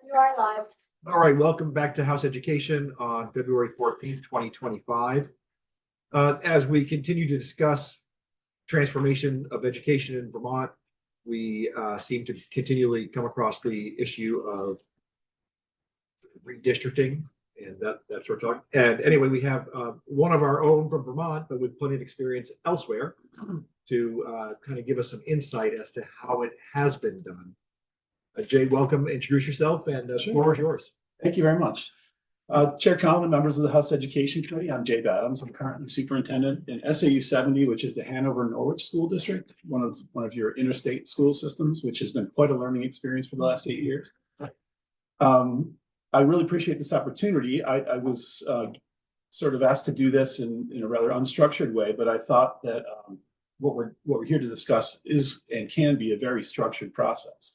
You are live. All right, welcome back to House Education on February 14th, 2025. As we continue to discuss transformation of education in Vermont, we seem to continually come across the issue of redistricting, and that's what we're talking. And anyway, we have one of our own from Vermont, but with plenty of experience elsewhere, to kind of give us some insight as to how it has been done. Jay, welcome. Introduce yourself, and the floor is yours. Thank you very much. Chair Collin and members of the House Education Committee, I'm Jay Adams. I'm currently superintendent in SAU 70, which is the Hanover Norwich School District, one of your interstate school systems, which has been quite a learning experience for the last 8 years. I really appreciate this opportunity. I was sort of asked to do this in a rather unstructured way, but I thought that what we're here to discuss is and can be a very structured process.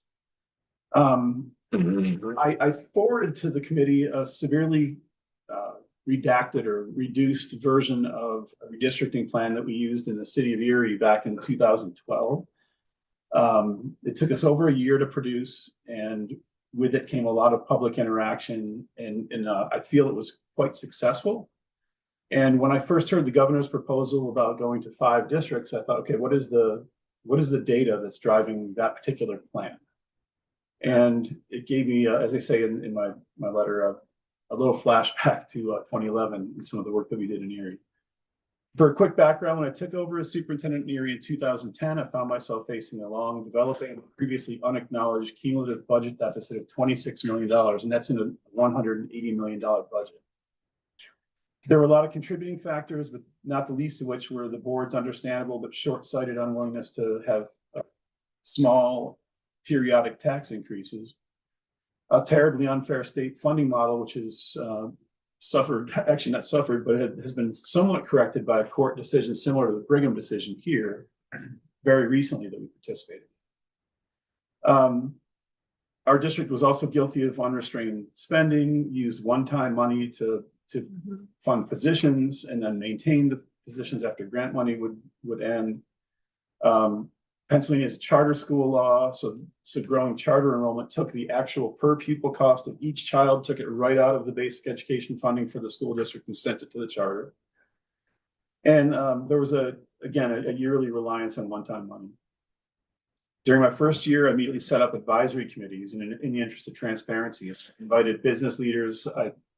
I forwarded to the committee a severely redacted or reduced version of a redistricting plan that we used in the city of Erie back in 2012. It took us over a year to produce, and with it came a lot of public interaction, and I feel it was quite successful. And when I first heard the governor's proposal about going to 5 districts, I thought, okay, what is the data that's driving that particular plan? And it gave me, as I say in my letter, a little flashback to 2011 and some of the work that we did in Erie. For a quick background, when I took over as superintendent in Erie in 2010, I found myself facing a long, developing, previously unacknowledged cumulative budget deficit of $26 million, and that's in a $180 million budget. There were a lot of contributing factors, but not the least of which were the board's understandable but short-sighted unwillingness to have small periodic tax increases, a terribly unfair state funding model, which has actually not suffered, but it has been somewhat corrected by a court decision similar to the Brigham decision here very recently that we participated in. Our district was also guilty of unrestrained spending, used one-time money to fund positions, and then maintain the positions after grant money would end. Pennsylvania is a charter school law, so growing charter enrollment took the actual per pupil cost of each child, took it right out of the basic education funding for the school district and sent it to the charter. And there was a yearly reliance on one-time money. During my first year, I immediately set up advisory committees in the interest of transparency. I invited business leaders,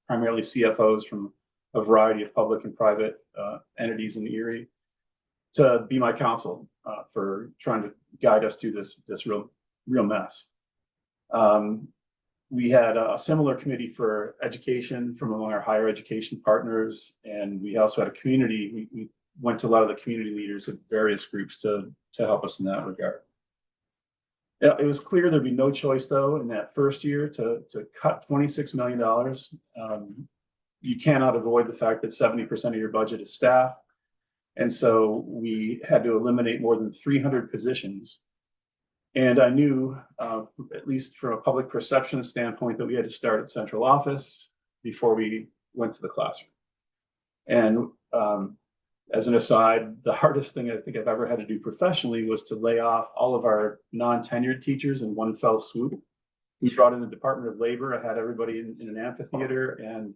primarily CFOs from a variety of public and private entities in Erie, to be my counsel for trying to guide us through this real mess. We had a similar committee for education from among our higher education partners, and we also had a community. We went to a lot of the community leaders of various groups to help us in that regard. It was clear there'd be no choice, though, in that first year to cut $26 million. You cannot avoid the fact that 70% of your budget is staff. And so we had to eliminate more than 300 positions. And I knew, at least from a public perception standpoint, that we had to start at central office before we went to the classroom. And as an aside, the hardest thing I think I've ever had to do professionally was to lay off all of our non-tenured teachers in one fell swoop. We brought in the Department of Labor. I had everybody in an amphitheater, and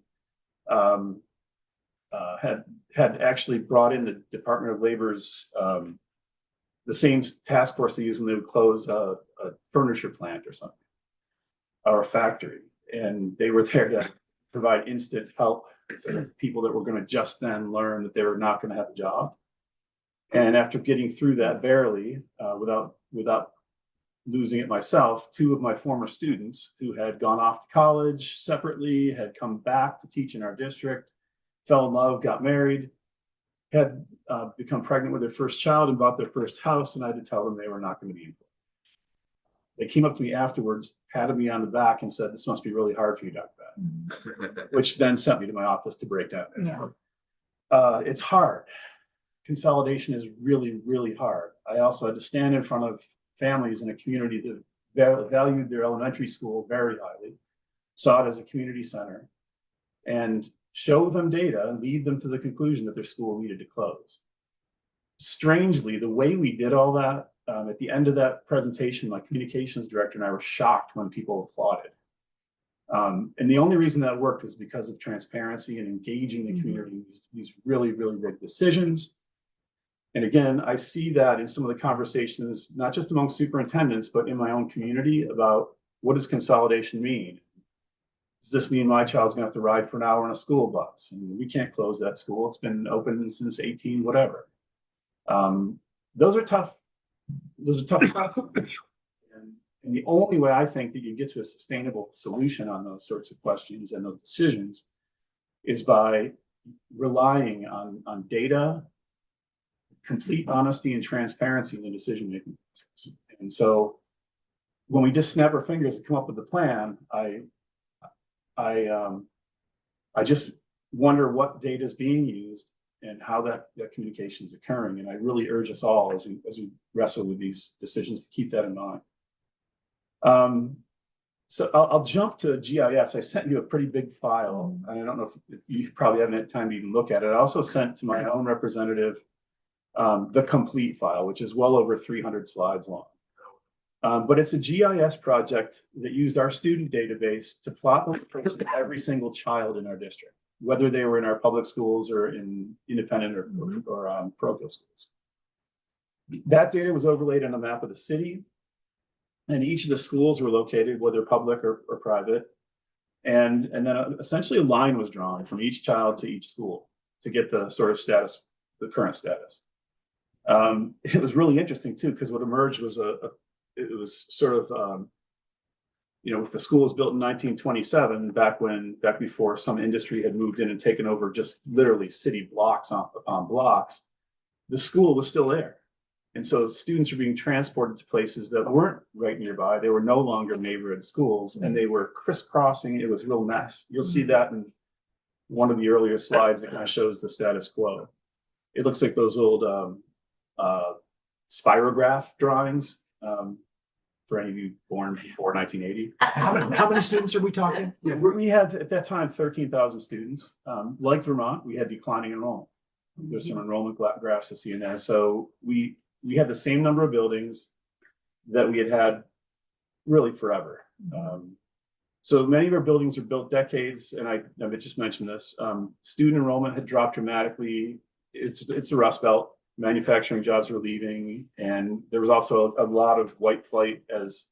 had actually brought in the Department of Labor's the same task force they use when they would close a furniture plant or something, or a factory, and they were there to provide instant help to people that were going to just then learn that they were not going to have a job. And after getting through that barely, without losing it myself, 2 of my former students who had gone off to college separately had come back to teach in our district, fell in love, got married, had become pregnant with their first child and bought their first house, and I had to tell them they were not going to be employed. They came up to me afterwards, patted me on the back, and said, "This must be really hard for you, Dr. Adams," which then sent me to my office to break down. Yeah. It's hard. Consolidation is really, really hard. I also had to stand in front of families in a community that valued their elementary school very highly, saw it as a community center, and show them data and lead them to the conclusion that their school needed to close. Strangely, the way we did all that, at the end of that presentation, my communications director and I were shocked when people applauded. And the only reason that worked was because of transparency and engaging the community in these really, really big decisions. And again, I see that in some of the conversations, not just among superintendents, but in my own community about what does consolidation mean? Does this mean my child's gonna have to ride for an hour in a school bus? And we can't close that school. It's been open since 18, whatever. Those are tough. Those are tough questions. And the only way I think that you get to a sustainable solution on those sorts of questions and those decisions is by relying on data, complete honesty and transparency in the decision-making process. And so when we just snap our fingers and come up with a plan, I just wonder what data is being used and how that communication is occurring. And I really urge us all as we wrestle with these decisions to keep that in mind. So I'll jump to GIS. I sent you a pretty big file, and I don't know if you probably haven't had time to even look at it. I also sent to my own representative the complete file, which is well over 300 slides long. But it's a GIS project that used our student database to plot the location of every single child in our district, whether they were in our public schools or in independent or parochial schools. That data was overlaid on a map of the city, and each of the schools were located, whether public or private. And then essentially a line was drawn from each child to each school to get the sort of status, the current status. It was really interesting too, because what emerged was it was sort of, you know, if the school was built in 1927, back before some industry had moved in and taken over just literally city blocks upon blocks, the school was still there. And so students were being transported to places that weren't right nearby. They were no longer neighborhood schools, and they were crisscrossing. It was a real mess. You'll see that in one of the earlier slides that kind of shows the status quo. It looks like those old spirograph drawings. For any of you born before 1980. How many students are we talking? Yeah, we had at that time 13,000 students. Like Vermont, we had declining enrollment. There's some enrollment graphs to see in there. So we had the same number of buildings that we had really forever. So many of our buildings were built decades, and I just mentioned this. Student enrollment had dropped dramatically. It's a Rust Belt. Manufacturing jobs were leaving, and there was also a lot of white flight as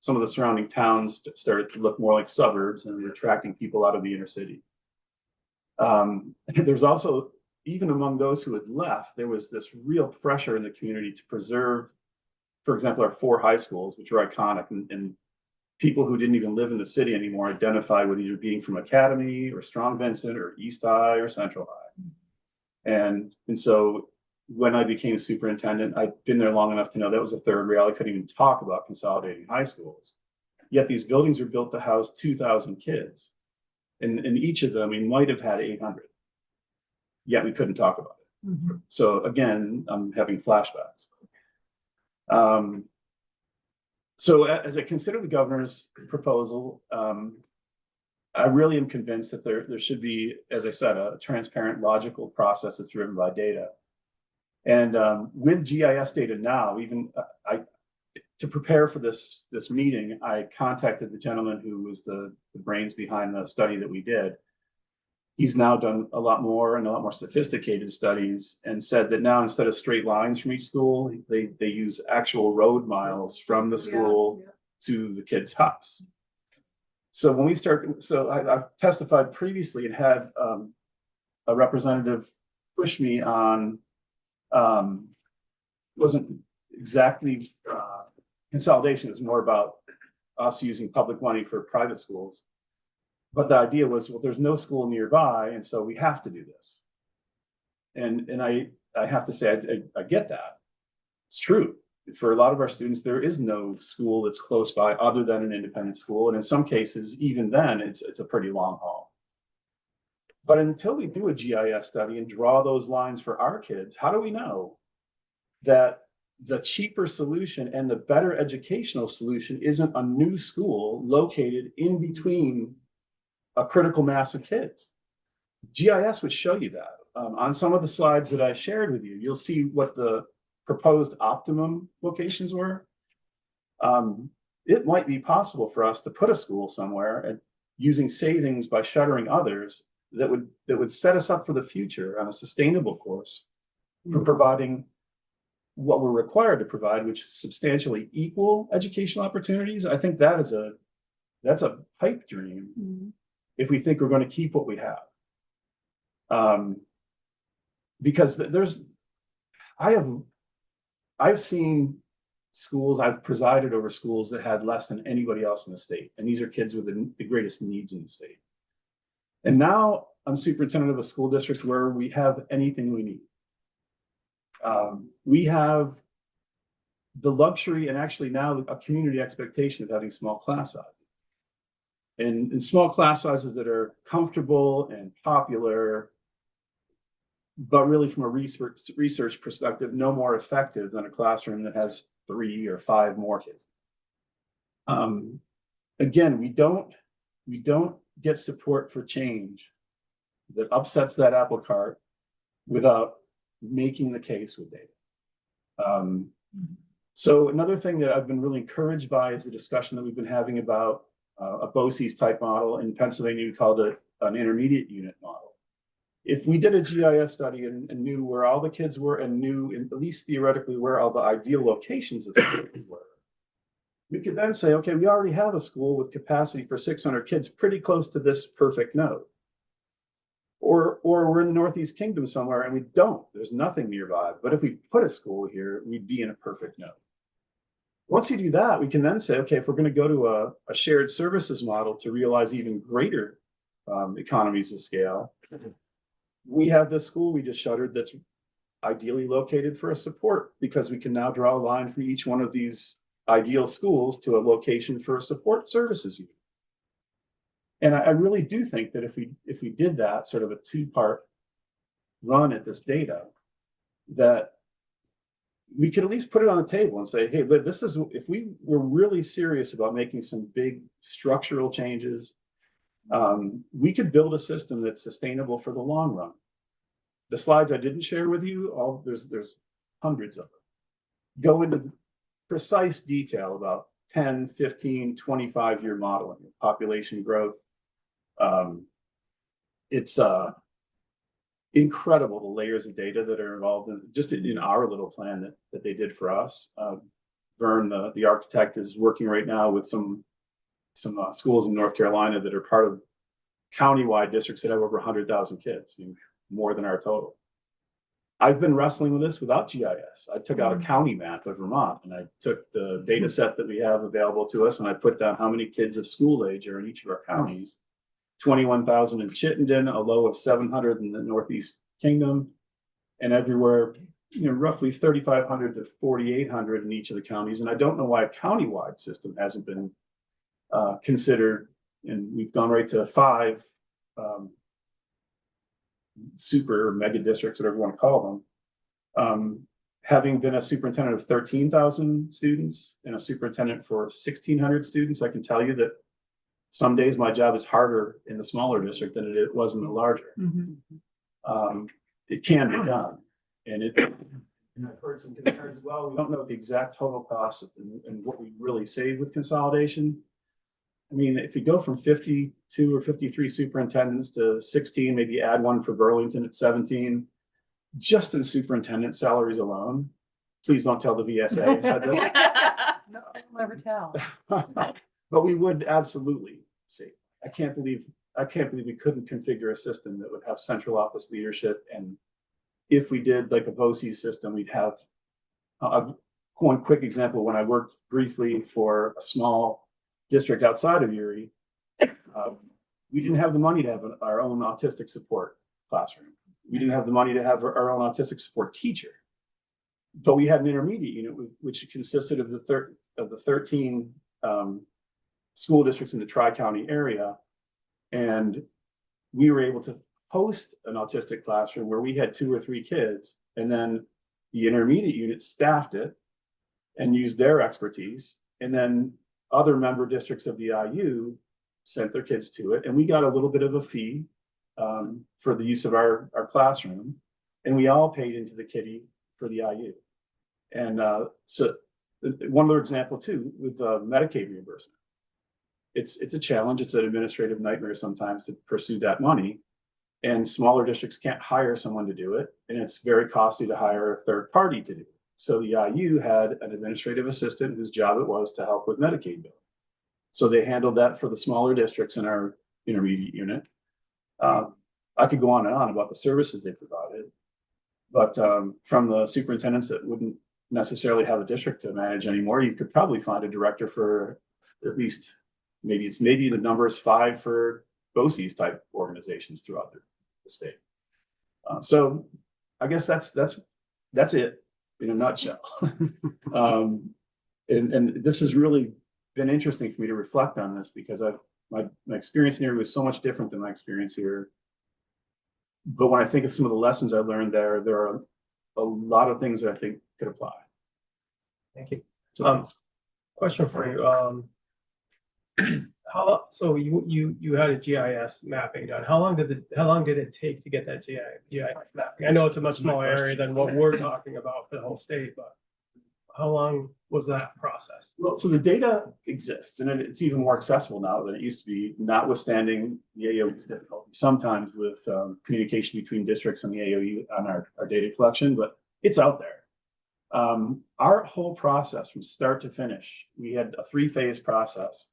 some of the surrounding towns started to look more like suburbs and were attracting people out of the inner city. There's also, even among those who had left, there was this real pressure in the community to preserve, for example, our 4 high schools, which were iconic, and people who didn't even live in the city anymore identified with either being from Academy or Strong Vincent or East High or Central High. And so when I became superintendent, I'd been there long enough to know that was a third rail. I couldn't even talk about consolidating high schools. Yet these buildings were built to house 2,000 kids. And each of them, we might have had 800. Yet we couldn't talk about it. So again, I'm having flashbacks. So as I consider the governor's proposal, I really am convinced that there should be, as I said, a transparent, logical process that's driven by data. And with GIS data now, even to prepare for this meeting, I contacted the gentleman who was the brains behind the study that we did. He's now done a lot more and a lot more sophisticated studies, and said that now instead of straight lines from each school, they use actual road miles from the school to the kid's house. So when we start, so I've testified previously and had a representative push me on. Wasn't exactly consolidation. It was more about us using public money for private schools. But the idea was, well, there's no school nearby, and so we have to do this. And I have to say, I get that. It's true. For a lot of our students, there is no school that's close by other than an independent school. And in some cases, even then, it's a pretty long haul. But until we do a GIS study and draw those lines for our kids, how do we know that the cheaper solution and the better educational solution isn't a new school located in between a critical mass of kids? GIS would show you that. On some of the slides that I shared with you, you'll see what the proposed optimum locations were. It might be possible for us to put a school somewhere using savings by shuttering others that would set us up for the future on a sustainable course for providing what we're required to provide, which is substantially equal educational opportunities. I think that's a pipe dream if we think we're going to keep what we have. Because I've seen schools, I've presided over schools that had less than anybody else in the state. And these are kids with the greatest needs in the state. And now I'm superintendent of a school district where we have anything we need. We have the luxury and actually now a community expectation of having small class sizes. And small class sizes that are comfortable and popular, but really from a research perspective, no more effective than a classroom that has 3 or 5 more kids. Again, we don't get support for change that upsets that apple cart without making the case with data. So another thing that I've been really encouraged by is the discussion that we've been having about a BOCES type model. In Pennsylvania, we called it an intermediate unit model. If we did a GIS study and knew where all the kids were and knew, at least theoretically, where all the ideal locations of schools were, we could then say, okay, we already have a school with capacity for 600 kids pretty close to this perfect node. Or we're in the Northeast Kingdom somewhere and we don't, there's nothing nearby. But if we put a school here, we'd be in a perfect node. Once you do that, we can then say, okay, if we're going to go to a shared services model to realize even greater economies of scale, we have this school we just shuttered that's ideally located for a support, because we can now draw a line for each one of these ideal schools to a location for a support services unit. And I really do think that if we did that sort of a 2-part run at this data, that we could at least put it on the table and say, hey, but this is, if we were really serious about making some big structural changes, we could build a system that's sustainable for the long run. The slides I didn't share with you, there's hundreds of them, go into precise detail about 10, 15, 25-year modeling, population growth. It's incredible the layers of data that are involved in just in our little plan that they did for us. Vern, the architect, is working right now with some schools in North Carolina that are part of countywide districts that have over 100,000 kids, more than our total. I've been wrestling with this without GIS. I took out a county map of Vermont and I took the data set that we have available to us and I put down how many kids of school age are in each of our counties. 21,000 in Chittenden, a low of 700 in the Northeast Kingdom, and everywhere, roughly 3,500 to 4,800 in each of the counties. And I don't know why a countywide system hasn't been considered. And we've gone right to 5 super mega districts, whatever you want to call them. Having been a superintendent of 13,000 students and a superintendent for 1,600 students, I can tell you that some days my job is harder in the smaller district than it was in the larger. It can be done. And I've heard some concerns as well. We don't know the exact total cost and what we really save with consolidation. I mean, if you go from 52 or 53 superintendents to 16, maybe add one for Burlington at 17, just in superintendent salaries alone, please don't tell the VSA I said this. No, I'll never tell. But we would absolutely see. I can't believe we couldn't configure a system that would have central office leadership. And if we did like a BOCES system, we'd have one quick example. When I worked briefly for a small district outside of Erie, we didn't have the money to have our own autistic support classroom. We didn't have the money to have our own autistic support teacher. But we had an intermediate unit which consisted of the 13 school districts in the Tri-County area. And we were able to host an autistic classroom where we had 2 or 3 kids, and then the intermediate unit staffed it and used their expertise. And then other member districts of the IU sent their kids to it. And we got a little bit of a fee for the use of our classroom. And we all paid into the kitty for the IU. And so one other example too, with Medicaid reimbursement. it's a challenge. It's an administrative nightmare sometimes to pursue that money. And smaller districts can't hire someone to do it, and it's very costly to hire a third party to do it. So the IU had an administrative assistant whose job it was to help with Medicaid billing. So they handled that for the smaller districts in our intermediate unit. I could go on and on about the services they provided, but from the superintendents that wouldn't necessarily have a district to manage anymore, you could probably find a director for at least maybe the number is 5 for BOCES type organizations throughout the state. So I guess that's it in a nutshell. And this has really been interesting for me to reflect on this because my experience here was so much different than my experience here. But when I think of some of the lessons I learned there are a lot of things that I think could apply. Thank you. So, Question for you. So you had a GIS mapping done. How long did it take to get that GIS mapping? I know it's a much smaller area than what we're talking about for the whole state, but how long was that process? well, so the data exists and it's even more accessible now than it used to be, notwithstanding the AOE's difficulty sometimes with communication between districts and the AOE on our data collection, but it's out there. Our whole process from start to finish, we had a 3-phase process.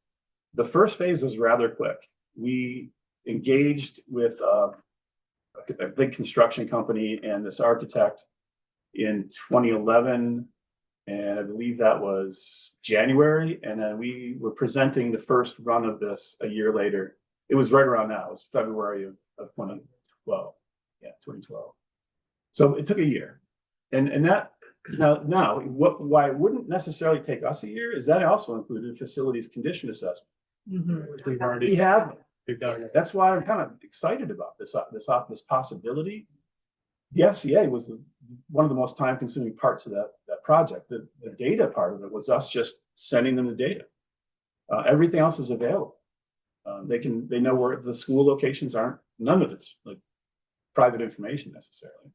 The first phase was rather quick. We engaged with a big construction company and this architect in 2011, and I believe that was January. And then we were presenting the first run of this a year later. It was right around now. It was February of 2012. Yeah, 2012. So it took a year, and that now why it wouldn't necessarily take us a year is that also included facilities condition assessment. Which we've We already have. we've done. That's why I'm kind of excited about this possibility. The FCA was one of the most time-consuming parts of that project. The data part of it was us just sending them the data. Everything else is available. They know where the school locations aren't. None of it's like private information necessarily.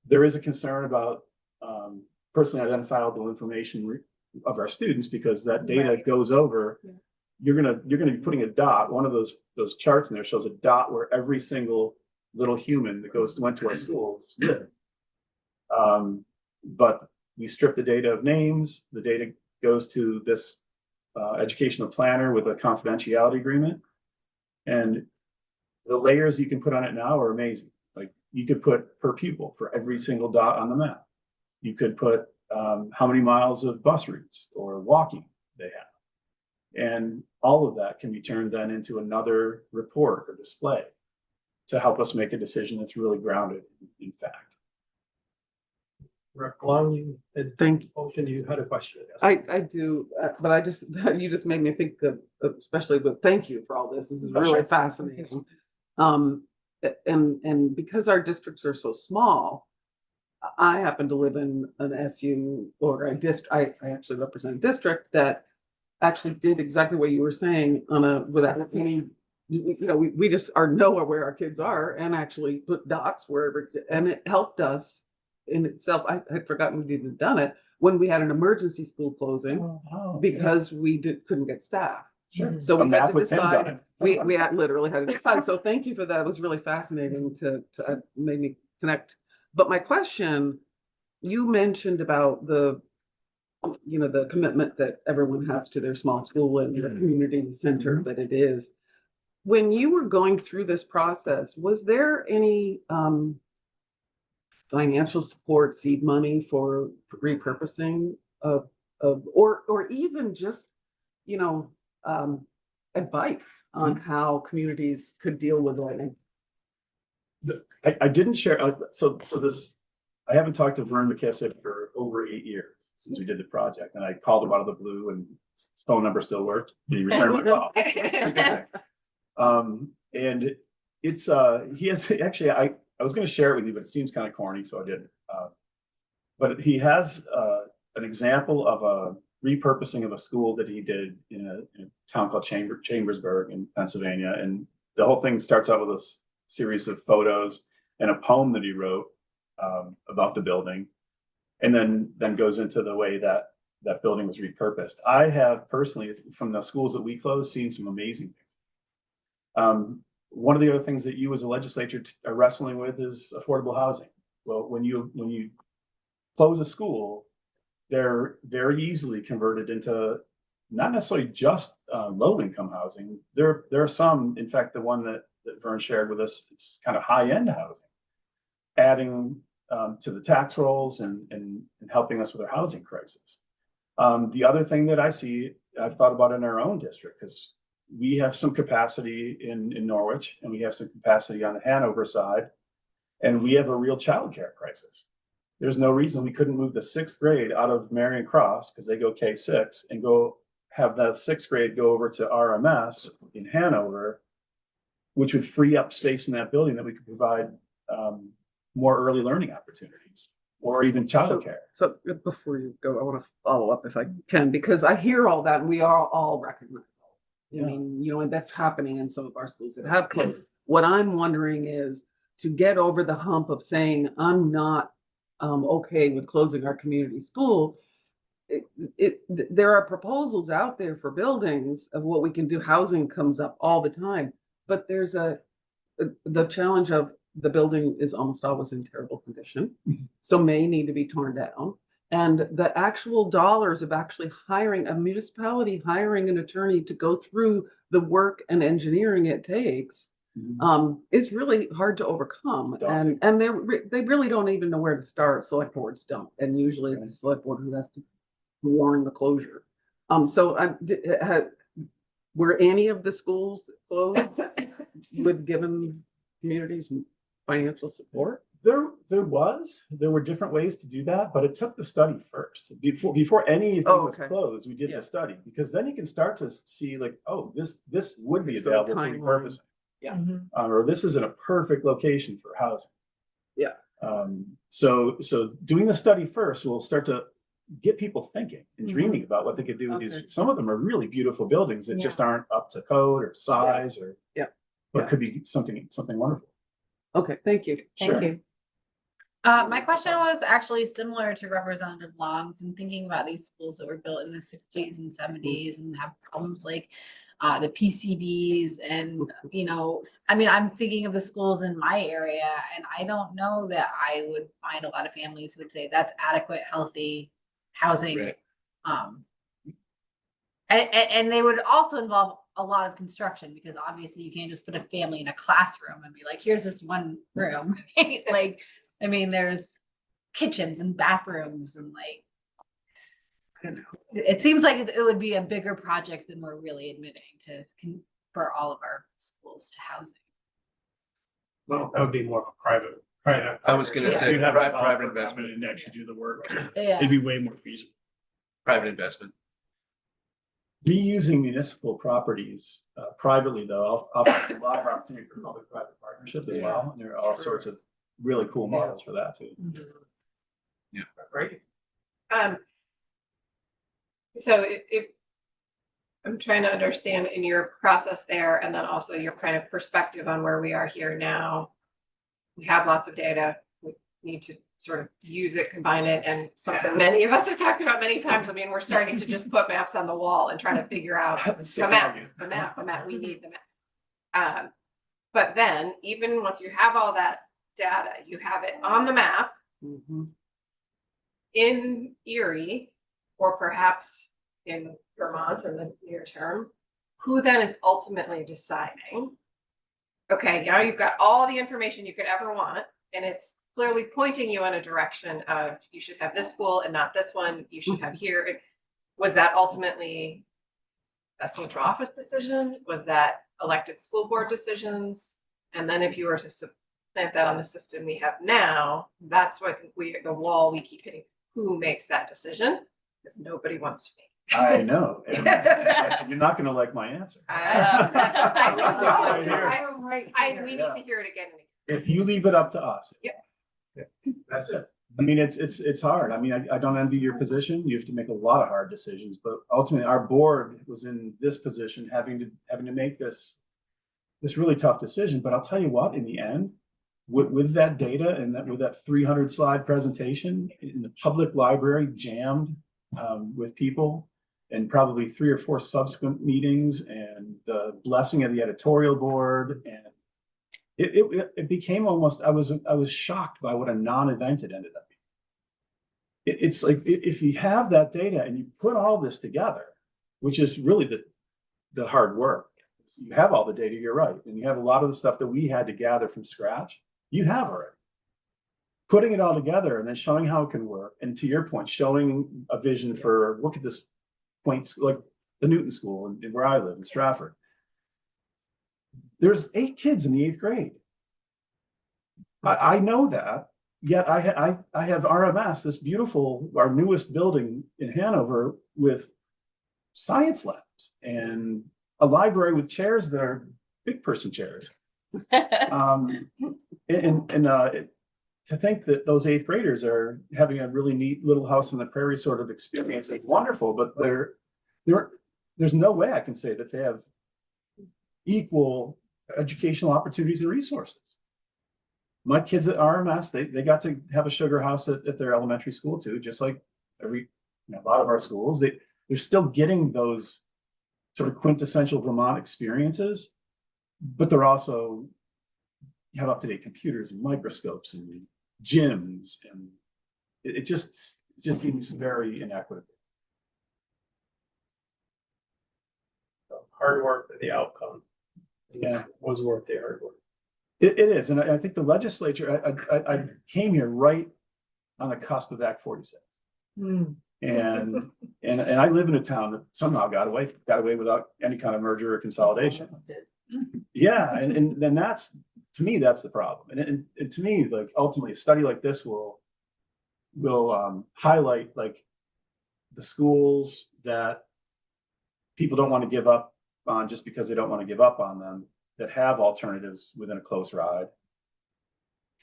There is a concern about personally identifiable information of our students because that data goes over. Yeah. You're gonna be putting a dot. One of those charts in there shows a dot where every single little human that went to our schools lived. But we strip the data of names. The data goes to this educational planner with a confidentiality agreement, and the layers you can put on it now are amazing. Like you could put per pupil for every single dot on the map. You could put how many miles of bus routes or walking they have. And all of that can be turned then into another report or display to help us make a decision that's really grounded in fact. Rick Long, you had motioned, you had a question. I do, but you just made me think of, especially, but thank you for all this. This is really fascinating. And because our districts are so small, I happen to live in an SU or I actually represent a district that actually did exactly what you were saying without any, we just are nowhere where our kids are and actually put dots wherever, and it helped us in itself. I had forgotten we had done it when we had an emergency school closing because we couldn't get staff. Sure. So A we map had to with pins on decide, it. we had literally had to decide. So thank you for that. It was really fascinating to made me connect. But my question, you mentioned about the commitment that everyone has to their small school and the community center that it is. When you were going through this process, was there any financial support, seed money for repurposing or even just, advice on how communities could deal with lightning? I didn't share, I haven't talked to Vern McKissick for over 8 years since we did the project, and I called him out of the blue and his phone number still worked. He returned my call. And it's, he has, actually, I was gonna share it with you, but it seems kind of corny, so I didn't. But he has an example of a repurposing of a school that he did in a town called Chambersburg in Pennsylvania. And the whole thing starts out with a series of photos and a poem that he wrote about the building, and then goes into the way that that building was repurposed. I have personally, from the schools that we closed, seen some amazing things. One of the other things that you as a legislature are wrestling with is affordable housing. Well, when you close a school, they're very easily converted into not necessarily just low-income housing. There are some, in fact, the one that Vern shared with us, it's kind of high-end housing, adding to the tax rolls and helping us with our housing crisis. The other thing that I see, I've thought about in our own district, because we have some capacity in Norwich, and we have some capacity on the Hanover side, and we have a real childcare crisis. There's no reason we couldn't move the 6th grade out of Marion Cross, because they go K6, and go have the 6th grade go over to RMS in Hanover, which would free up space in that building that we could provide more early learning opportunities, or even childcare. So before you go, I want to follow up if I can, because I hear all that and we are all recognize. I mean, and that's happening in some of our schools that have closed. What I'm wondering is to get over the hump of saying, I'm not okay with closing our community school. There are proposals out there for buildings of what we can do. Housing comes up all the time, but there's the challenge of the building is almost always in terrible condition, so may need to be torn down. And the actual dollars of actually hiring a municipality, hiring an attorney to go through the work and engineering it takes is really hard to overcome. And they really don't even know where to start. Select boards don't. And usually it's the select board who has to warn the closure. Were any of the schools closed with given communities financial support? There were different ways to do that, but it took the study first. Before anything was closed, we did the study, because then you can start to see like, oh, this would be available for repurposing. Yeah. Or this is in a perfect location for housing. Yeah. So doing the study first will start to get people thinking and dreaming about what they could do with these. Some of them are really beautiful buildings that just aren't up to code or size but could be something wonderful. Okay, thank you. Thank you. My question was actually similar to Representative Long's, and thinking about these schools that were built in the 60s and 70s and have problems like the PCBs and, I'm thinking of the schools in my area, and I don't know that I would find a lot of families who would say that's adequate, healthy housing. Right. And they would also involve a lot of construction, because obviously you can't just put a family in a classroom and be like, here's this one room. There's kitchens and bathrooms and it seems like it would be a bigger project than we're really admitting for all of our schools to housing. Well, that would be more of a private. I was gonna say, You'd have private investment, and actually do the work. Yeah. It'd be way more feasible. private investment. Reusing municipal properties privately, though, offers a lot of opportunity for public-private partnership as well. And there are all sorts of really cool models for that too. Right. So if I'm trying to understand in your process there, and then also your kind of perspective on where we are here now, we have lots of data. We need to sort of use it, combine it, and something many of us have talked about many times. I mean, we're starting to just put maps on the wall and try to figure out the map. We need the map. But then, even once you have all that data, you have it on the map in Erie, or perhaps in Vermont in the near term, who then is ultimately deciding, okay, now you've got all the information you could ever want, and it's clearly pointing you in a direction of you should have this school and not this one, you should have here. Was that ultimately a central office decision? Was that elected school board decisions? And then if you were to plant that on the system we have now, that's what the wall we keep hitting. Who makes that decision? Because nobody wants to make it. I know. And you're not going to like my answer. We need to hear it again. If you leave it up to us. Yeah. That's it. I mean, it's hard. I mean, I don't envy your position. You have to make a lot of hard decisions, but ultimately our board was in this position having to make this really tough decision. But I'll tell you what, in the end, with that data and with that 300 slide presentation in the public library jammed with people, and probably 3 or 4 subsequent meetings, and the blessing of the editorial board, and it became almost, I was shocked by what a non-event it ended up being. It's like, if you have that data and you put all this together, which is really the hard work, you have all the data, you're right, and you have a lot of the stuff that we had to gather from scratch, you have already. Putting it all together and then showing how it can work, and to your point, showing a vision for, look at this point, like the Newton School and where I live in Stratford. There's 8 kids in the 8th grade. I know that, yet I have RMS, this beautiful, our newest building in Hanover, with science labs and a library with chairs that are big person chairs. To think that those 8th graders are having a really neat little house on the prairie sort of experience is wonderful, but there's no way I can say that they have equal educational opportunities and resources. My kids at RMS, they got to have a sugar house at their elementary school too, just like a lot of our schools. They're still getting those sort of quintessential Vermont experiences, but they're also have up-to-date computers and microscopes and gyms, and it just seems very inequitable. So hard work for the outcome. Yeah. Was worth the hard work. It is, and I think the legislature, I came here right on the cusp of Act 46. And I live in a town that somehow got away without any kind of merger or consolidation. Yeah, and then that's, to me, that's the problem. And to me, like, ultimately a study like this will highlight, like, the schools that people don't want to give up on just because they don't want to give up on them, that have alternatives within a close ride,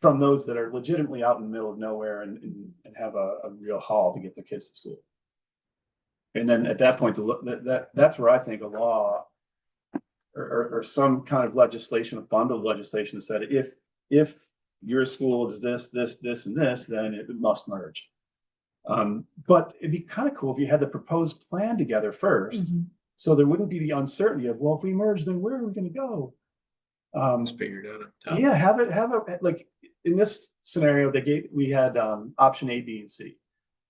from those that are legitimately out in the middle of nowhere and have a real haul to get their kids to school. And then at that point, that's where I think a law or some kind of legislation, a bundle of legislation, said if your school is this, and this, then it must merge. But it'd be kind of cool if you had the proposed plan together first, so there wouldn't be the uncertainty of, well, if we merge, then where are we going to go? Just figured out. Yeah, have it like in this scenario, we had option A, B, and C.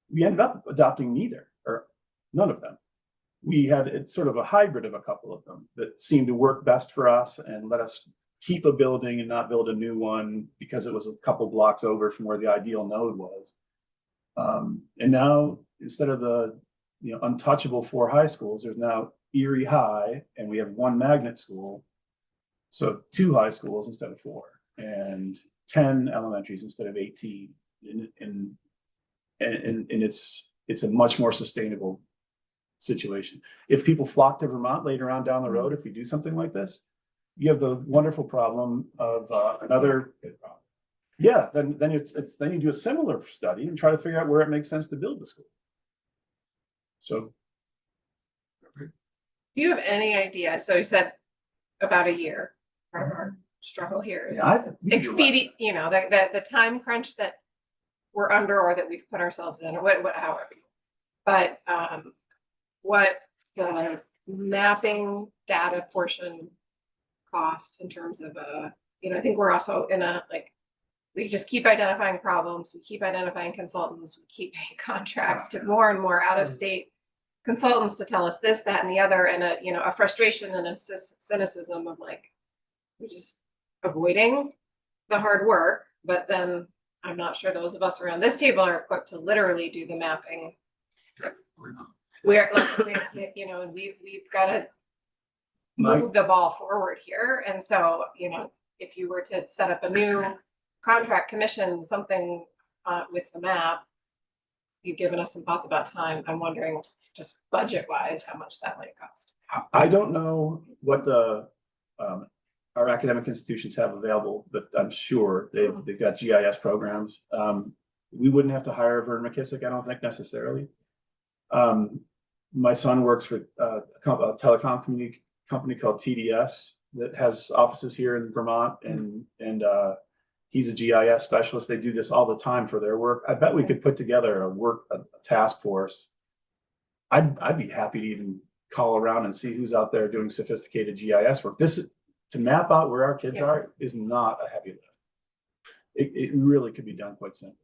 We ended up adopting neither or none of them. We had it's sort of a hybrid of a couple of them that seemed to work best for us and let us keep a building and not build a new one because it was a couple blocks over from where the ideal node was. And now, instead of the untouchable 4 high schools, there's now Erie High, and we have 1 magnet school. So 2 high schools instead of 4, and 10 elementaries instead of 18. And it's a much more sustainable situation. If people flock to Vermont later on down the road, if we do something like this, you have the wonderful problem of another. Yeah, then then you do a similar study and try to figure out where it makes sense to build the school. So, Do you have any idea? So you said about a year. Our struggle here is expedient, the time crunch that we're under or that we've put ourselves in, or however. But what the mapping data portion cost in terms of I think we're also in we just keep identifying problems, we keep identifying consultants, we keep paying contracts to more and more out of state consultants to tell us this, that, and the other, and a frustration and a cynicism of we're just avoiding the hard work. But then I'm not sure those of us around this table are equipped to literally do the mapping. We've got to move the ball forward here. And so, if you were to set up a new contract commission, something with the map, you've given us some thoughts about time. I'm wondering, just budget wise, how much that might cost. I don't know what our academic institutions have available, but I'm sure they've got GIS programs. We wouldn't have to hire Vern McKissick, I don't think, necessarily. My son works for a telecom company called TDS that has offices here in Vermont, and he's a GIS specialist. They do this all the time for their work. I bet we could put together a task force I'd be happy to even call around and see who's out there doing sophisticated GIS work. To map out where our kids Yeah. are is not a heavy lift. It really could be done quite simply.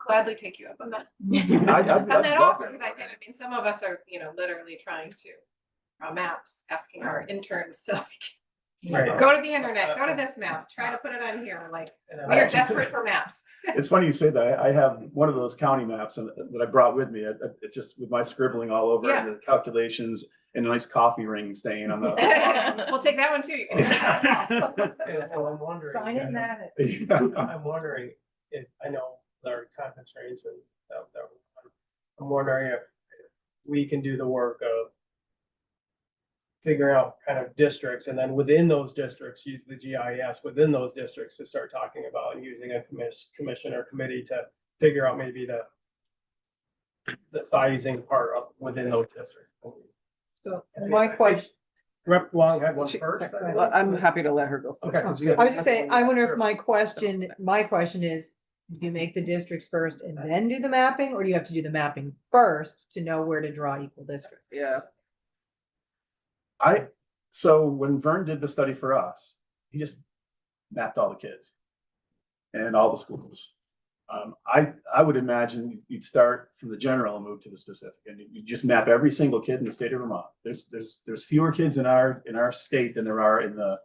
Gladly take you up on that. I'd On that love offer, because I mean, some of us are, literally trying to draw maps, asking our interns to Right. go to the internet, go to this map, try to put it on here, like, And we are desperate for maps. It's funny you say that. I have one of those county maps that I brought with me. It's just with my scribbling all over it, and the calculations and a nice coffee ring stain on the. We'll take that one too. You can have that. And I'm wondering. Sign in that. I'm wondering if, I know there are time constraints and I'm wondering if we can do the work of figuring out kind of districts, and then within those districts, use the GIS within those districts to start talking about and using a commission or committee to figure out maybe the sizing part of within those districts. So my question, Rep. Long had one first. I think. Well, I'm happy to let her go. first, Okay. 'cause you I was just saying, I wonder if Sure. my question is, do you make the districts first and then do the mapping, or do you have to do the mapping first to know where to draw equal districts? Yeah, So when Vern did the study for us, he just mapped all the kids and all the schools. I would imagine you'd start from the general and move to the specific, and you just map every single kid in the state of Vermont. There's fewer kids in our state than there are in the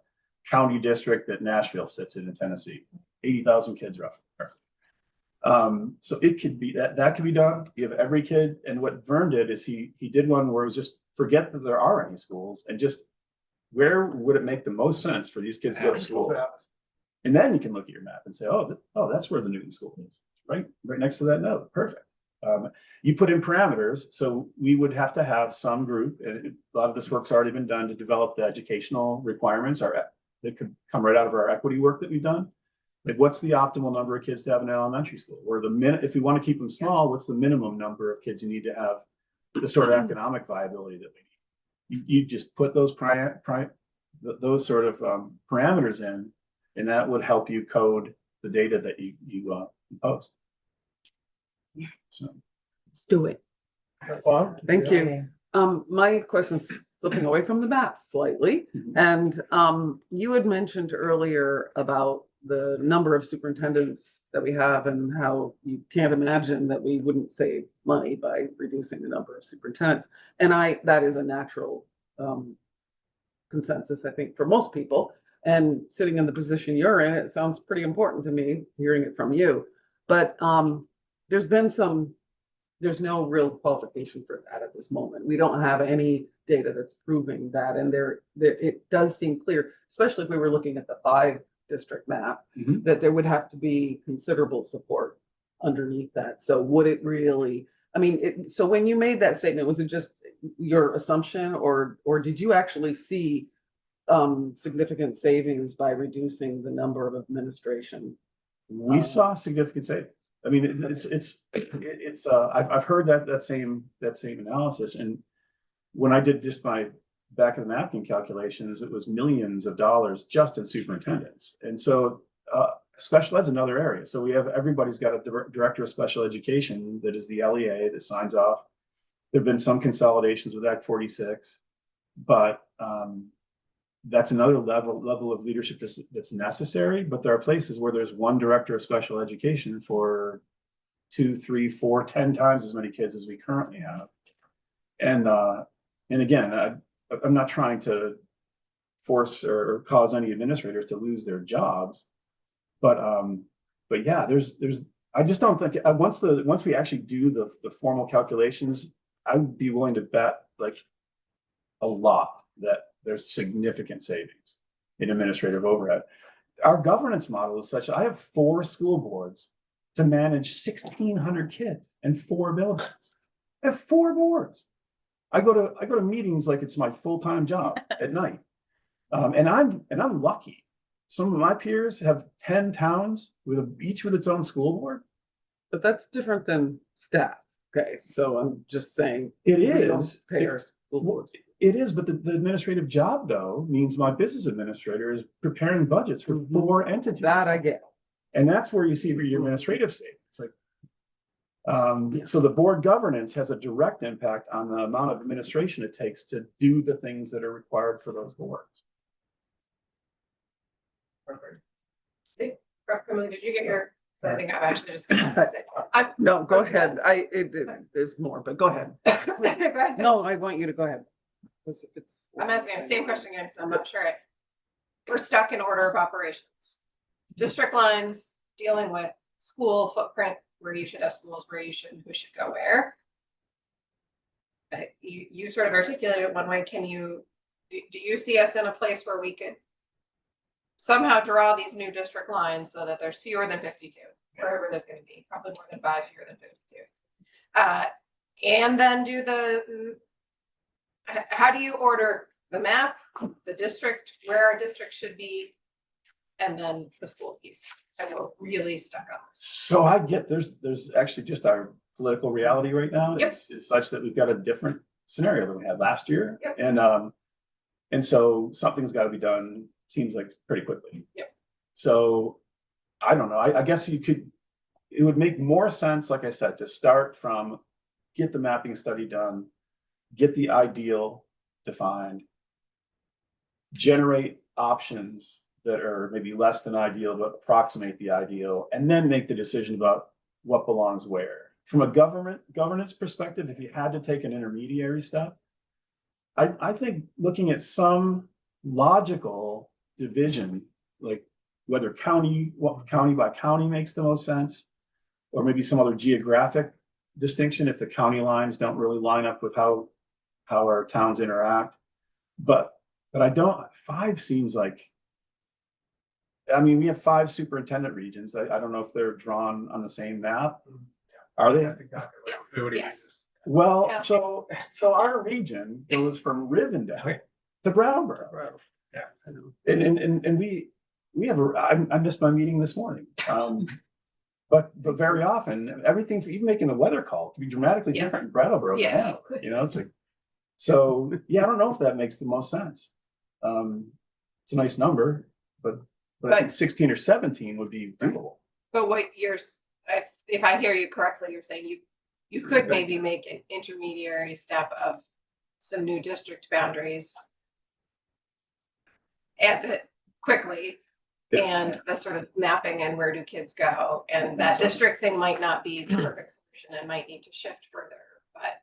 county district that Nashville sits in Tennessee. 80,000 kids roughly. So it could be that could be done. You have every kid, and what Vern did is he did one where it was just forget that there are any schools and just where would it make the most sense for these kids to go to school? And then you can look at your map and say, oh, that's where the Newton School is, right next to that node. Perfect. You put in parameters, so we would have to have some group, and a lot of this work's already been done to develop the educational requirements that could come right out of our equity work that we've done. Like, what's the optimal number of kids to have in an elementary school? Or if we want to keep them small, what's the minimum number of kids you need to have the sort of economic viability that we need? You just put those those sort of parameters in, and that would help you code the data that you post. So. Let's do it. Long? thank you. My question's slipping away from the map slightly, and you had mentioned earlier about the number of superintendents that we have and how you can't imagine that we wouldn't save money by reducing the number of superintendents. And that is a natural consensus, I think, for most people. And sitting in the position you're in, it sounds pretty important to me, hearing it from you. But there's no real qualification for that at this moment. We don't have any data that's proving that. And it does seem clear, especially if we were looking at the 5-district map, Mhm. that there would have to be considerable support underneath that. So would it really, I mean, so when you made that statement, was it just your assumption, or did you actually see significant savings by reducing the number of administration? We saw significant savings. I mean, I've heard that same analysis, and when I did just my back of the napkin calculations, it was millions of dollars just in superintendents. And so special ed's another area. So everybody's got a director of special education that is the LEA that signs off. There've been some consolidations with Act 46, but that's another level of leadership that's necessary. But there are places where there's one director of special education for 2, 3, 4, 10 times as many kids as we currently have. And again, I'm not trying to force or cause any administrators to lose their jobs, but yeah, I just don't think once we actually do the formal calculations, I would be willing to bet like a lot that there's significant savings in administrative overhead. Our governance model is such, I have 4 school boards to manage 1,600 kids and 4 buildings. I have 4 boards. I go to meetings like it's my full-time job at night. And I'm lucky. Some of my peers have 10 towns each with its own school board. But that's different than staff. Okay, so I'm just saying. It we don't is. pay our school boards. It is, but the administrative job though means my business administrator is preparing budgets for 4 entities. That I get. And that's where you see your administrative savings. Like, So the board governance has a direct impact on the amount of administration it takes to do the things that are required for those boards. Kimberly, did you get your, I think I'm actually just gonna say, I'm. No, go ahead. There's more, but go ahead. Go ahead. No, I want you to go ahead. 'Cause if it's- I'm asking the same question again, because I'm not sure. We're stuck in order of operations. District lines, dealing with school footprint, where you should have schools, where you shouldn't, who should go where. You sort of articulated it one way. Can you, do you see us in a place where we could somehow draw these new district lines so that there's fewer than 52, wherever there's gonna be, probably more than 5, fewer than 52. And then do the, how do you order the map, the district, where our district should be, and then the school piece? And we're really stuck on this. So I get, there's actually just our political reality right now Yep. is such that we've got a different scenario than we had last year. Yep. And so something's got to be done, seems like pretty quickly. Yep. So I don't know, I guess it would make more sense, like I said, to start from, get the mapping study done, get the ideal defined, generate options that are maybe less than ideal, but approximate the ideal, and then make the decision about what belongs where. From a governance perspective, if you had to take an intermediary step, I think looking at some logical division, like whether county by county makes the most sense, or maybe some other geographic distinction if the county lines don't really line up with how our towns interact. But I don't, 5 seems like, I mean, we have 5 superintendent regions. I don't know if they're drawn on the same map. Are they? That's exactly what. Yes. Well, Yeah. so our region goes from Rivendell Okay. to Brattleboro. Yeah. And we have, I missed my meeting this morning. But very often, everything, even making the weather call can be dramatically Yeah. different in Brattleboro than Yes. Hanover, you know, it's like, so, yeah, I don't know if that makes the most sense. It's a nice number, but I think 16 or 17 would be doable. But what if I hear you correctly, you're saying you could maybe make an intermediary step of some new district boundaries quickly, and the sort of mapping and where do kids go, and that district thing might not be the perfect solution and might need to shift further, but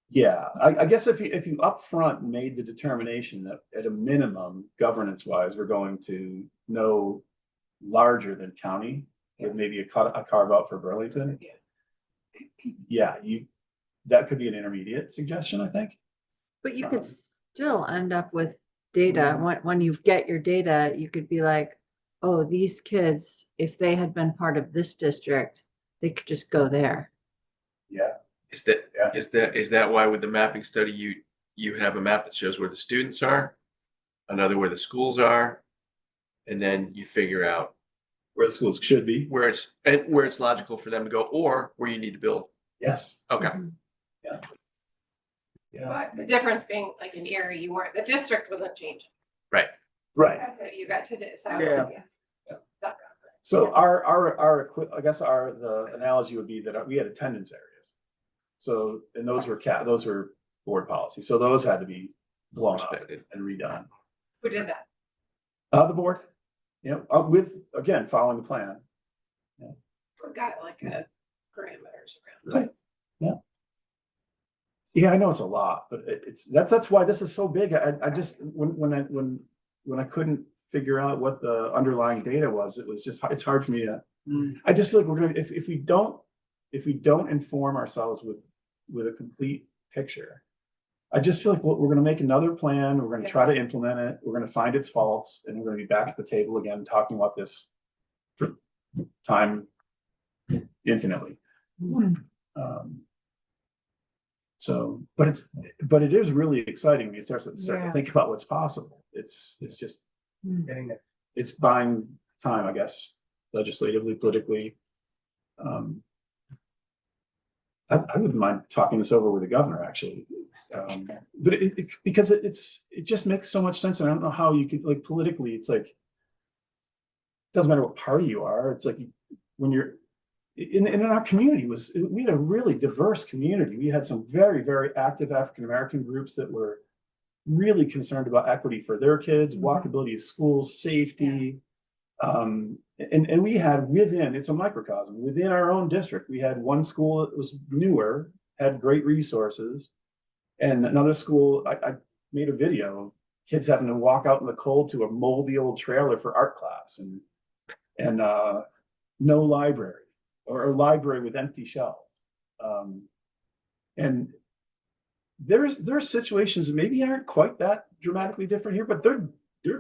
Yeah, I guess if you upfront made the determination that at a minimum, governance wise, we're going to no larger than county, with maybe a carve out for Burlington. Yeah, that could be an intermediate suggestion, I think. But you could still end up with data. When you get your data, you could be like, oh, these kids, if they had been part of this district, they could just go there. Yeah, Is that, Yeah. is that why with the mapping study, you have a map that shows where the students are, another where the schools are, and then you figure out where the schools should be. where it's logical for them to go, or where you need to build. Yes. Okay. but the difference being like in Erie, the district wasn't changing. Right. That's it, you got to decide, Yeah. yes. Stuck on it. So I guess the analogy would be that we had attendance areas. So, and those were board policy. So those had to be blown up and redone. Who did that? The board, with, again, following the plan. Who got like a parameters around? Right. Yeah, I know it's a lot, but that's why this is so big. I just, when I couldn't figure out what the underlying data was, it's hard for me to, I just feel like we're gonna, if we don't inform ourselves with a complete picture, I just feel like we're gonna make another plan, we're gonna try to implement it, we're gonna find its faults, and we're gonna be back at the table again, talking about this for time infinitely. So, but it is really exciting when you start to think about what's possible. It's just, Getting it. it's buying time, I guess, legislatively, politically. I wouldn't mind talking this over with the governor, actually. But because it just makes so much sense. And I don't know how you could, like, politically, it's like, it doesn't matter what party you are. It's like when in our community we had a really diverse community. We had some very, very active African-American groups that were really concerned about equity for their kids, walkability of schools, safety. And we had it's a microcosm within our own district. We had one school that was newer, had great resources, and another school, I made a video of kids having to walk out in the cold to a moldy old trailer for art class, and no library, or a library with empty shelves. And there are situations that maybe aren't quite that dramatically different here, but there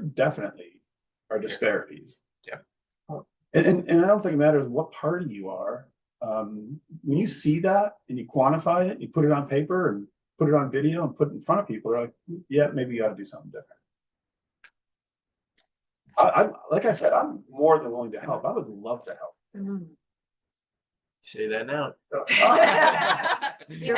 definitely are disparities. Yeah. And I don't think it matters what party you are. When you see that and you quantify it, you put it on paper and put it on video and put it in front of people, they're like, yeah, maybe you ought to do something different. Like I said, I'm more than willing to help. I would love to help. Say that now. Yeah, you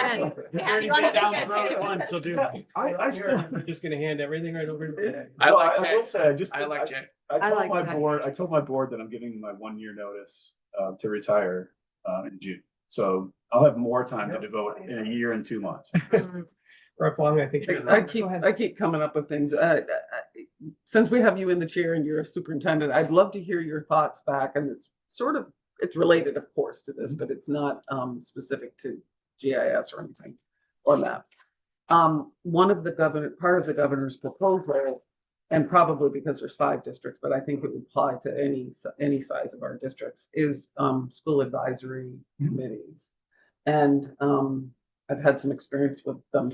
wanna Down think the it's- road one, so do. I still. We're just gonna hand everything right over to Jay. I Well, like I will Jay. say, I like Jay. I like Jay. I told my board that I'm giving my 1 year notice to retire in June. So I'll have more time to devote in a year and 2 months. Rep. Long, I think. I keep coming up with things. Since we have you in the chair and you're a superintendent, I'd love to hear your thoughts back. And it's related, of course, to this, but it's not specific to GIS or anything or that. Part of the governor's proposal, and probably because there's 5 districts, but I think it would apply to any size of our districts, is school advisory committees. And I've had some experience with them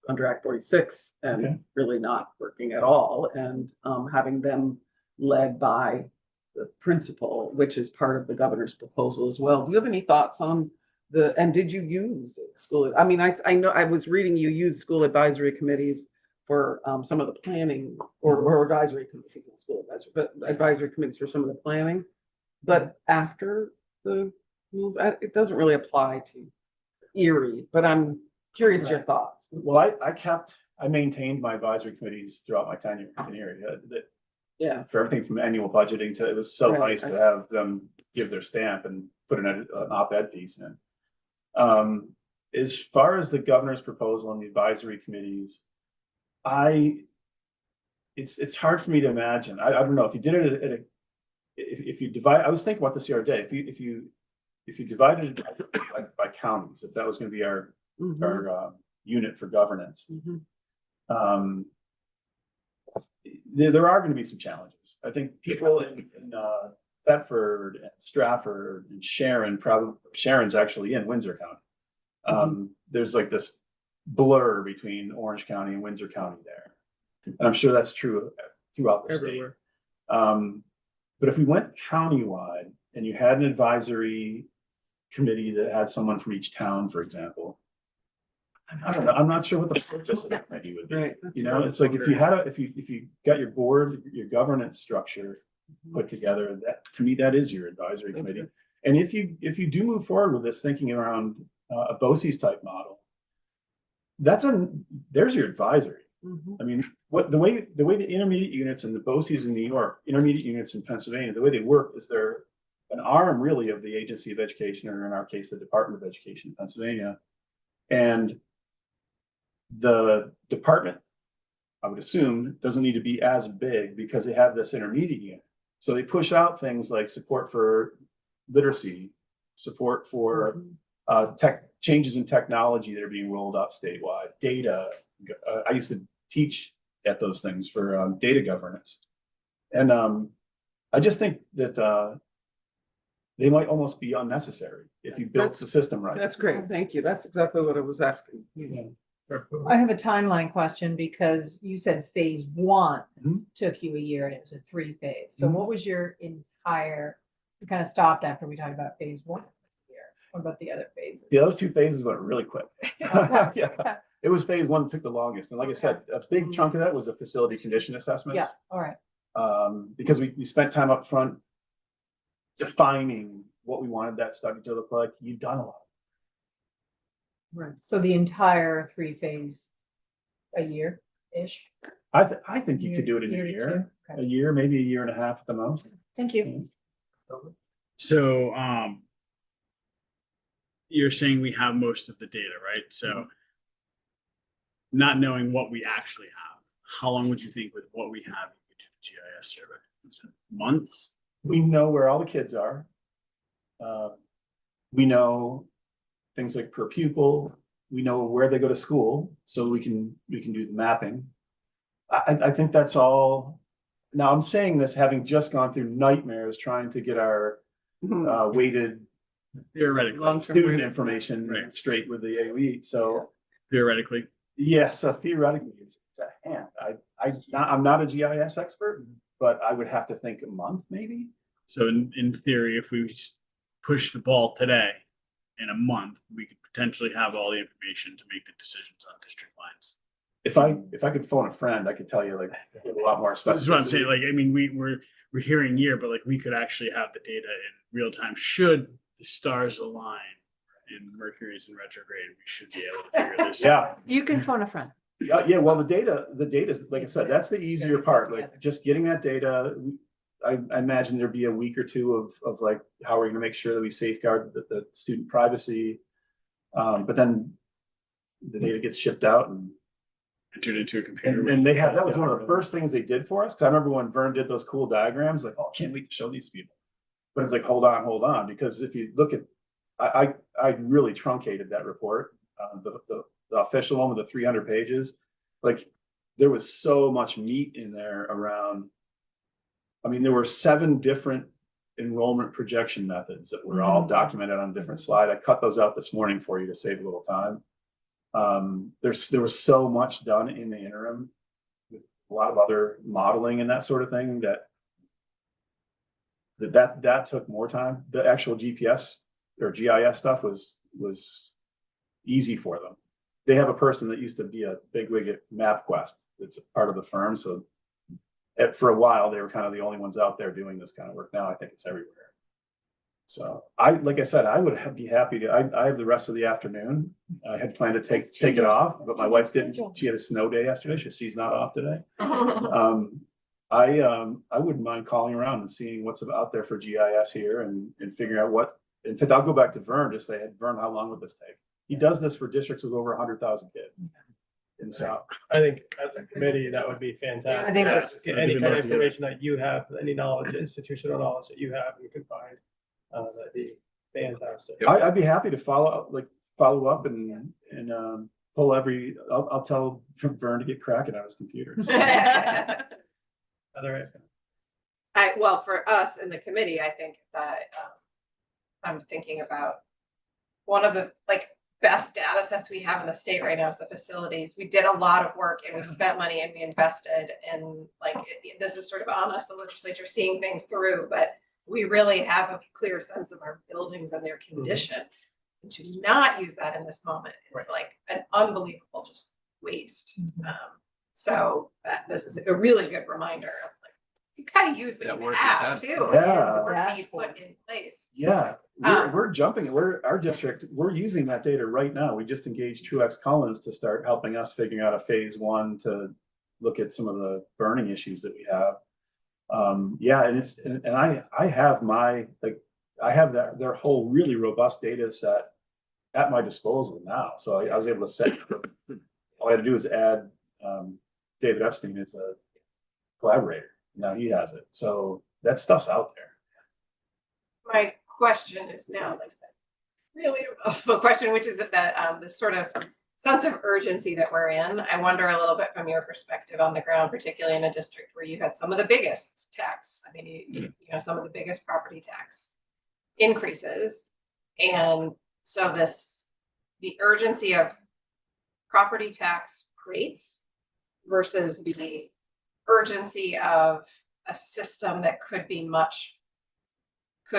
under Act 46 and Okay. really not working at all, and having them led by the principal, which is part of the governor's proposal as well. Do you have any thoughts on and did you use school? I mean, I know I was reading you use school advisory committees for some of the planning or advisory committees in school advisory, but advisory committees for some of the planning. But after the move, it doesn't really apply to Erie, but I'm curious your thoughts. Well, I maintained my advisory committees throughout my tenure in the area. Yeah. For everything from annual budgeting to, it was so Right, nice to have them give their stamp and put an op-ed piece in. As far as the governor's proposal and the advisory committees, it's hard for me to imagine. I don't know if you did it if you divide, I was thinking about this the other day, if you divided it by counties, if that was going to be our unit for governance, there are going to be some challenges. I think people in Thetford and Stratford and Sharon's actually in Windsor County. There's like this blur between Orange County and Windsor County there. And I'm sure that's true throughout the Everywhere. state. But if we went countywide and you had an advisory committee that had someone from each town, for example, I don't know, I'm not sure what the purpose of that committee would be. Right. You know, it's like if you got your board, your governance structure put together, that to me, that is your advisory committee. And if you do move forward with this thinking around a BOCES type model, there's your advisory. I mean, the way the intermediate units and the BOCES in New York, intermediate units in Pennsylvania, the way they work is they're an arm really of the Agency of Education, or in our case, the Department of Education in Pennsylvania. And the department, I would assume, doesn't need to be as big because they have this intermediate unit. So they push out things like support for literacy, support for changes in technology that are being rolled out statewide, data. I used to teach at those things for data governance. And I just think that they might almost be unnecessary if you built the system right. That's great. Thank you. That's exactly what I was asking. I have a timeline question because you said phase 1 took you a year and it was a 3-phase. So what was you kind of stopped after we talked about phase 1? What about the other phases? The other 2 phases went really quick. Yeah. It was phase 1 that took the longest. And like I said, a big chunk of that was the facility condition assessments. Yeah, all right. Because we spent time up front defining what we wanted that study to look like. You've done a lot. Right. So the entire 3-phase, a year-ish? I think you could do it in a to year, two? Okay. a year, maybe a year and a half at the most. Thank you. So, you're saying we have most of the data, right? So not knowing what we actually have, how long would you think with what we have you could do the GIS survey? Is it months? We know where all the kids are. We know things like per pupil. We know where they go to school, so we can do the mapping. I think that's all. Now, I'm saying this having just gone through nightmares trying to get our weighted Theoretically, student information Right. straight with the AOE. So theoretically. yeah, so theoretically, it's a hand. I'm not a GIS expert, but I would have to think a month maybe. So in theory, if we push the ball today, in a month, we could potentially have all the information to make the decisions on district lines. If I could phone a friend, I could tell you like a lot more This is what I'm saying. specificity. Like, I mean, we're hearing year, but like we could actually have the data in real time. Should the stars align and Mercury's in retrograde, we should be able to figure this out. Yeah, You can phone a friend. yeah. Well, the data, like I said, that's the easier part. Like just getting that data. I imagine there'd be a week or two of like how we're going to make sure that we safeguard the student privacy. But then the data gets shipped out and Entered into a computer. and they had, that was one of the first things they did for us. Cause I remember when Vern did those cool diagrams, like, oh, can't wait to show these people. But it's like, hold on. Because if you look at, I really truncated that report, the official one with the 300 pages. Like there was so much meat in there around, I mean, there were 7 different enrollment projection methods that were all documented on a different slide. I cut those out this morning for you to save a little time. There was so much done in the interim with a lot of other modeling and that sort of thing that took more time. The actual GPS or GIS stuff was easy for them. They have a person that used to be a bigwig at MapQuest. It's a part of the firm. So for a while, they were kind of the only ones out there doing this kind of work. Now I think it's everywhere. So like I said, I would be happy to, I have the rest of the afternoon. I had planned to take it off, but my wife didn't. She had a snow day yesterday. She's not off today. I wouldn't mind calling around and seeing what's out there for GIS here and figuring out what, in fact, I'll go back to Vern, just say, Vern, how long would this take? He does this for districts with over 100,000 kids in the South. I think as a committee, that would be fantastic. I think that's- Get any kind of information that you have, any knowledge, institutional knowledge that you have, you can find, that'd be fantastic. I'd be happy to follow up and pull I'll tell Vern to get cracking on his computer. Other, Well, for us in the committee, I think that I'm thinking about one of the best data sets we have in the state right now is the facilities. We did a lot of work and we spent money and we invested, and this is sort of on us, the legislature, seeing things through, but we really have a clear sense of our buildings and their condition. And to not use that in this moment is like an unbelievable just waste. So this is a really good reminder of you kind of use what That you work is have done. too. Yeah. And the work that you put in place. Yeah, Um, we're jumping. Our district, we're using that data right now. We just engaged Truex Collins to start helping us figuring out a phase 1 to look at some of the burning issues that we have. Yeah, and I have I have their whole really robust data set at my disposal now. So I was able to set, all I had to do is add David Epstein as a collaborator. Now he has it. So that stuff's out there. My question is now really a question, which is that the sort of sense of urgency that we're in. I wonder a little bit from your perspective on the ground, particularly in a district where you had some of the biggest tax. I mean, you know, some of the biggest property tax increases. And so the urgency of property tax rates versus the urgency of a system that could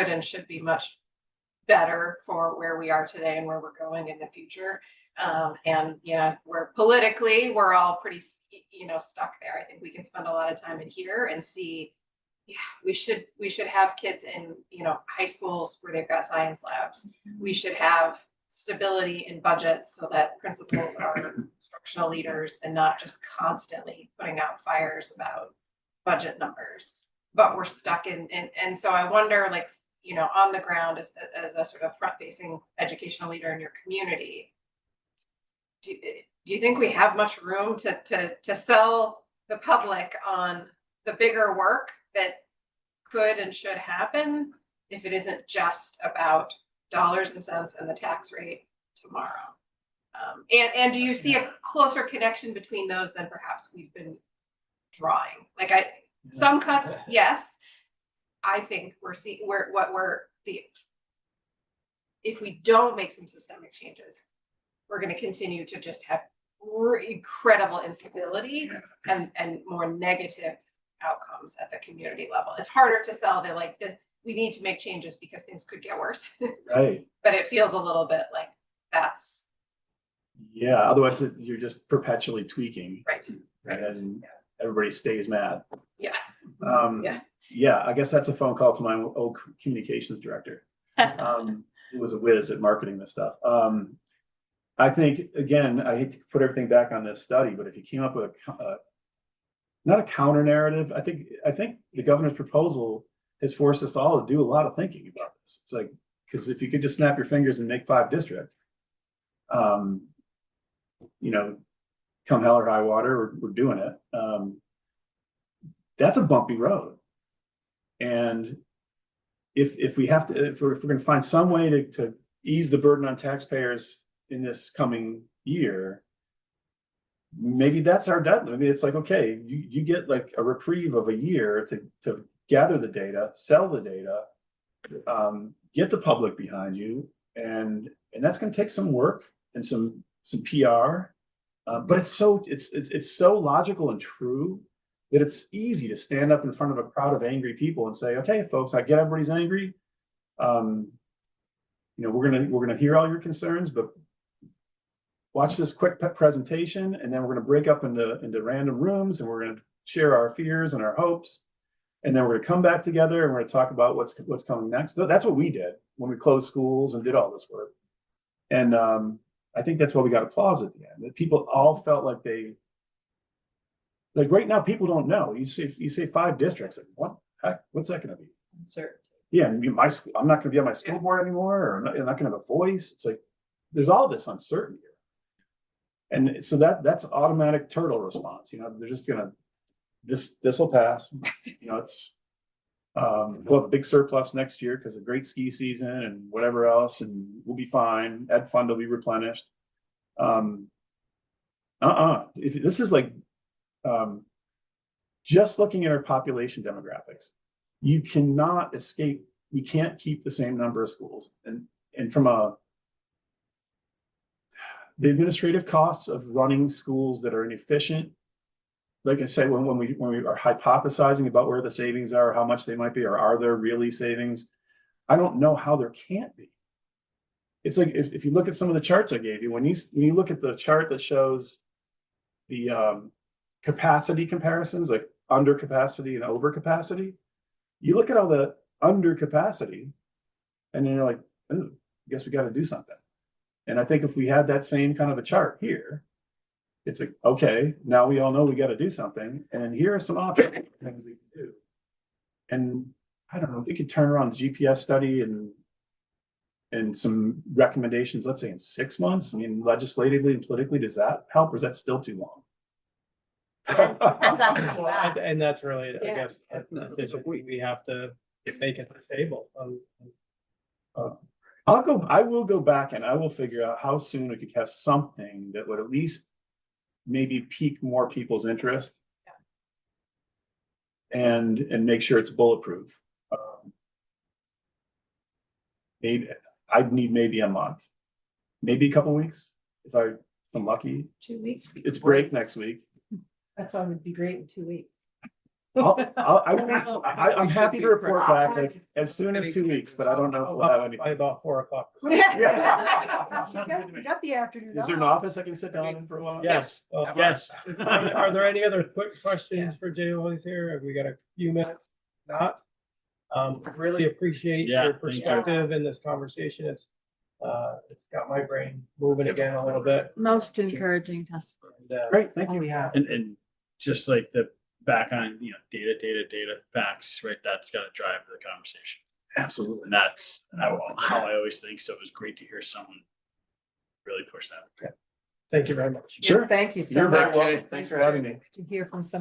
and should be much better for where we are today and where we're going in the future. And we're all pretty, stuck there. I think we can spend a lot of time in here and see, we should have kids in, high schools where they've got science labs. We should have stability in budgets so that principals are instructional leaders and not just constantly putting out fires about budget numbers. But we're stuck in, and so I wonder, you know, on the ground as a sort of front-facing educational leader in your community, do you think we have much room to sell the public on the bigger work that could and should happen if it isn't just about dollars and cents and the tax rate tomorrow? And do you see a closer connection between those than perhaps we've been drawing? Like some cuts, yes. I think if we don't make some systemic changes, we're going to continue to just have incredible instability and more negative outcomes at the community level. It's harder to sell we need to make changes because things could get worse. Right. But it feels a little bit like that's Yeah, otherwise you're just perpetually tweaking right. and everybody stays mad. Yeah. Yeah. Yeah, I guess that's a phone call to my old communications director. Who was a whiz at marketing this stuff. I think, again, I hate to put everything back on this study, but if you came up with not a counter narrative, I think the governor's proposal has forced us all to do a lot of thinking about this. It's like, because if you could just snap your fingers and make 5 districts, you know, come hell or high water, we're doing it. That's a bumpy road. And if we have to, if we're going to find some way to ease the burden on taxpayers in this coming year, maybe that's our deadline. Maybe it's like, okay, you get like a reprieve of a year to gather the data, sell the data, get the public behind you, and that's going to take some work and some PR. But it's so logical and true that it's easy to stand up in front of a crowd of angry people and say, okay, folks, I get everybody's angry. You know, we're gonna hear all your concerns, but watch this quick presentation, and then we're gonna break up into random rooms, and we're gonna share our fears and our hopes, and then we're gonna come back together and we're gonna talk about what's coming next. That's what we did when we closed schools and did all this work. And I think that's why we got applause at the end. That people all felt like like right now, people don't know. You say 5 districts. Like, what the heck? What's that going to be? Uncertainty. Yeah, I'm not going to be on my school board anymore, or I'm not going to have a voice. It's like there's all this uncertainty, and so that's automatic turtle response. You know, they're just gonna this will pass. You know, it's we'll have a big surplus next year because of great ski season and whatever else, and we'll be fine. Ed fund will be replenished. If this is like just looking at our population demographics, you cannot escape. We can't keep the same number of schools, and from the administrative costs of running schools that are inefficient. Like I said, when we are hypothesizing about where the savings are, how much they might be, or are there really savings? I don't know how there can't be. It's like if you look at some of the charts I gave you, when you look at the chart that shows the capacity comparisons, like under capacity and over capacity, you look at all the under capacity, and then you're like, oh, I guess we got to do something. And I think if we had that same kind of a chart here, it's like, okay, now we all know we got to do something, and here are some options things we can do. And I don't know if we could turn around the GPS study and some recommendations, let's say in 6 months. I mean, legislatively and politically, does that help, or is that still too long? Depends on who you ask. And that's really, I Yeah. guess, we have to make it the table. I will go back and I will figure out how soon we could have something that would at least maybe pique more people's interest. And make sure it's bulletproof. Maybe I'd need maybe a month, maybe a couple weeks if I'm lucky. 2 weeks. It's break next week. That's why it would be great in 2 weeks. I'm happy to report back like as soon as 2 weeks, but I don't know if we'll have By anything. about 4 o'clock. You got the afternoon. Is there an office I can sit down in for a while? Yes, yes. Are there any other quick questions for Jay while he's here? Have we got a few minutes? Not? Really appreciate Yeah, your thank you. perspective in this conversation. It's got my brain moving again a little bit. Most encouraging testimony. And, Great, thank you. Yeah. And just like the back on, you know, data, facts, right? That's got to drive the conversation. Absolutely. And that's how I always think. So it was great to hear someone really push that. Thank you very much. Sure. Yes, thank you so You're very much. welcome. Thanks for having me. To hear from some